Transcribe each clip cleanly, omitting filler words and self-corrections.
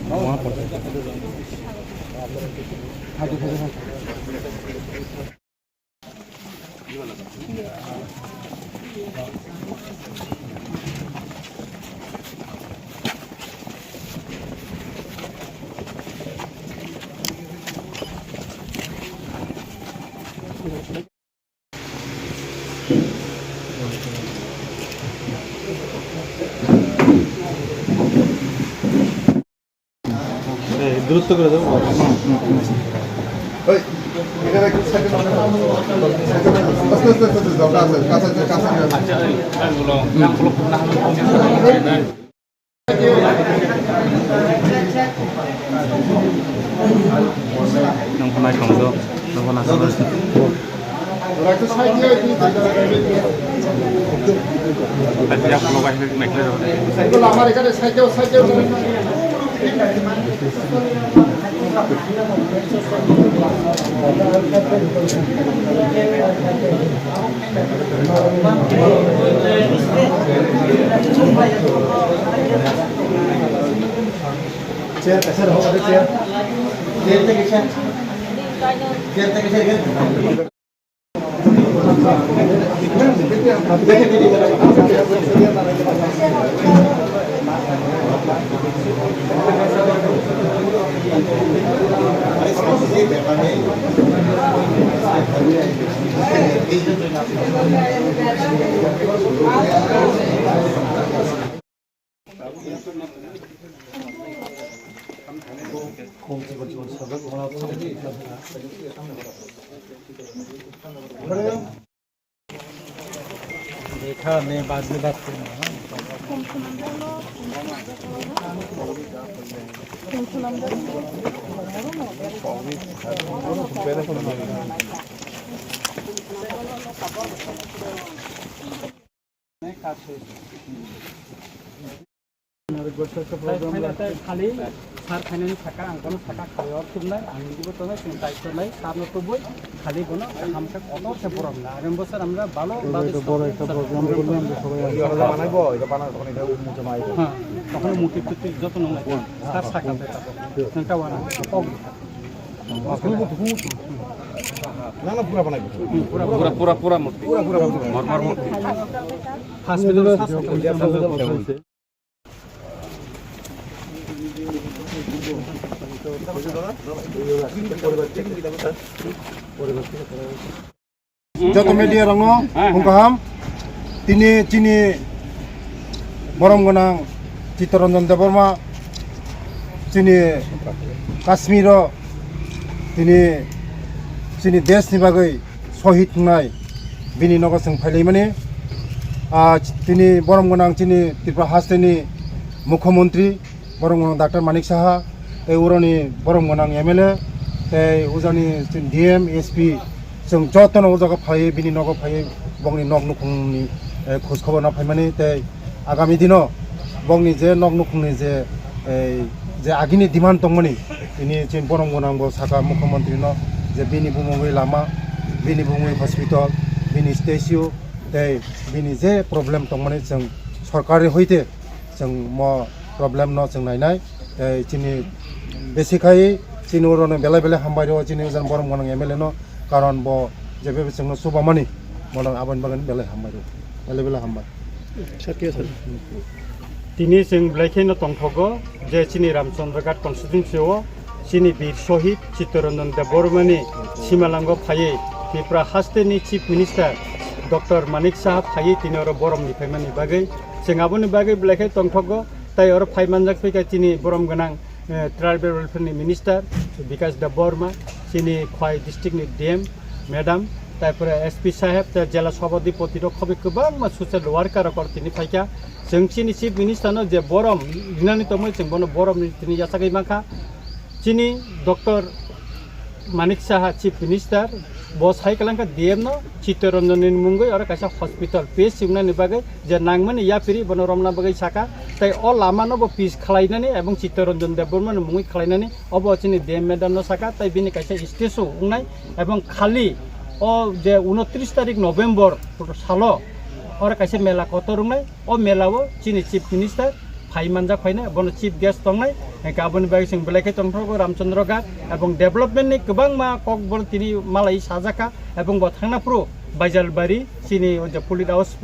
वहाँ पर দূরত্ব করে দেবো। আমার এখানে সাইকেল চেয়ার কাছের হবে চেয়ার চেয়ার থেকে চেয়ার থেকে देखा नहीं बाद में बात करना खाली सार खाने थाका आंखौनो थाका खायाव थुबनाय आंनिबो तनाय जों दायित्व नाय सारनो थुबबाय खाली बोनो हामखा कत से बरम ना आगामी बोसोर আমরা ভালো বড় একটা প্রোগ্রাম করলাম সবাই আমরা বানাইবো এটা বানানো তখন এটা মুছে মাইবো হ্যাঁ তখন মুটি টুটি যত নয় সার সাকাতে থাকো নটা বানা কম না না পুরা বানাইবো পুরা মূর্তি পুরা মরমর মূর্তি হসপিটাল আছে যত মিডিয়া রং হুমকাহাম তিনি চিনি বরম গোনাং চিত্তরঞ্জন দেববর্মা চিনি কাশ্মীর তিনি চিনি দেশनि बागै शहीद होनाय बिनि नगर जों फायलायमानि তিনি বরম গোনাং চিনি त्रिपुरा हास्टेनि मुख्यमंत्री बरम गोनां डॉक्टर मानिक साहा उरनि बरम गोनां MLA उजानि DM SP जों जतन उजागा फायो बिनि नग फायो बंनि नग नुखुंनि खोज खबर ना फायमानि आगामी दिनाव बंनि जे नग नुखुंनि जे आगिनि डिमान्ड दंमोन बिनि जे बरम गोनां साखा मुख्यमंत्री न जे बिनि बुमुङै लामा बिनि बुमुङै हस्पिटाल बिनि स्टेच्यु बिनि जे प्रब्लेम दंमोन जों सरकारि हयते जों म प्रब्लेम न जों नायनाय चिनि बेसिकायै चिनि उरनो बेला बेला हामबाय दङ चिनि उजान बरम गोनां MLA न कारण ब जेबे जोंनो सुबामानि मन आबान बागान बेला हामबाय दङ बेला बेला हामबाय साकिया सर तिनि जों ब्लाइखेन तंथगो जे चिनि रामचंद्रघाट कन्स्टिट्युएन्सियाव चिनि बीर शहीद चित्तरंजन देबबर्मानि सीमालांग फायै त्रिपुरा हास्टेनि chief minister doctor Manik Saha फायै तिनि और बरमनि फायमानि बागै जों आबोनि बागै ब्लाइखे तंथगो ताई और फाइमानजाक फैका चिनि बरम गोनां ट्राइबेल वेलफेयरनि मिनिस्टार विकास देबबर्मा चिनि खवाई डिस्ट्रिक्टनि DM मेडाम तारपरे SP साहेब जिला सभापति खबि गोबां ससियेल वार्कार तिनि फायका जों चिनि चीफ मिनिस्टार जे बरम लिनानि तमै जों बनो बरमनि तिनि यासागै माखा चिनि doctor Manik Saha chief minister bos hai kalang ka DM no Chittaranjan ni mungoi aro kaisa hospital page simna ni bagai je nangmani ya piri bonoromna bagai saka tai o lama no bo pis khalainani ebong Chittaranjan Deborma ni mungoi khalainani obo chini DM madam no saka tai bini kaisa stage ungnai ebong khali o je 29 tarik November salo aro kaisa mela kotorungnai o melao chini chief minister Hai manjak phaina bono chief guest tongnai gaboni bai sing belai kai tongthrogo Ramchandra Ghat ebong development ni gobang ma kok bol tini malai sajaka ebong bo thangna pro Baijalbari chini oje police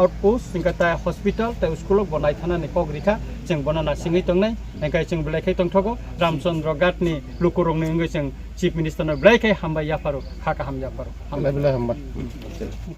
outpost singkata hospital ta school bonai thana ni kok rikha jeng bonana singai tongnai engkai jeng belai kai tongthrogo Ramchandra Ghat ni lukurong ni engkai jeng chief minister no belai kai hamba yaparo khaka ham yaparo Alhamdulillah.